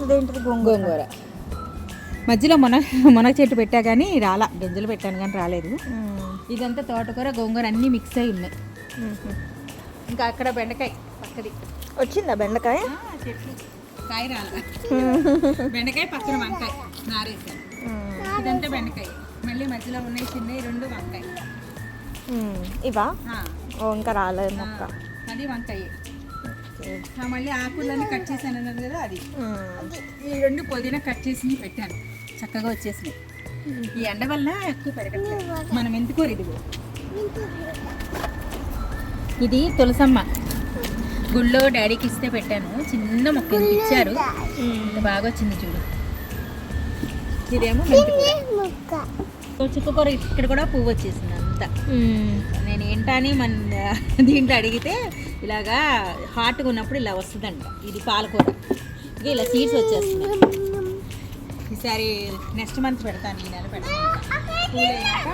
వస్తుంది ఏంటిది? గోంగూర మధ్యలో మునగ చెట్టు పెట్టా కానీ రాలా, గింజలు పెట్టాను కానీ రాలేదు. ఇదంతా తోటకూర గోంగూర అన్నీ మిక్స్ అయి ఉన్నాయి. ఇంకా అక్కడ బెండకాయ పక్కది వచ్చిందా బెండకాయ? చెట్లు కాయ రాల. బెండకాయ పక్కన వంకాయ నారేసాను. ఇదంతా బెండకాయ, మళ్ళీ మధ్యలో ఉన్నాయి చిన్నవి 2 వంకాయ. ఇవా? ఇంకా రాలేదు మొక్క. అది వంకాయ. మళ్ళీ ఆకులన్నీ కట్ చేశాను అన్నది కదా, అది. ఈ 2 పుదీనా కట్ చేసి పెట్టాను, చక్కగా వచ్చేసినాయి. ఈ ఎండ వల్ల ఎక్కువ పెరగట్లేదు. మనం ఎందుకో ఇది తులసమ్మ గుళ్ళో డాడీకి ఇస్తే పెట్టాను. చిన్న మొక్క ఇచ్చారు, బాగా వచ్చింది చూడు. ఇదేమో చుక్కకూర. ఇక్కడ కూడా పువ్వు వచ్చేసింది అంతా. నేను ఏంటని మన దీంట్లో అడిగితే ఇలాగా హాట్గా ఉన్నప్పుడు ఇలా వస్తుందంట. ఇది పాలకూర. ఇక ఇలా సీడ్స్ వచ్చేస్తున్నాయి. ఈసారి నెక్స్ట్ మంత్ పెడతాను, ఈ నెల పెడతాను. పూలు అయినాక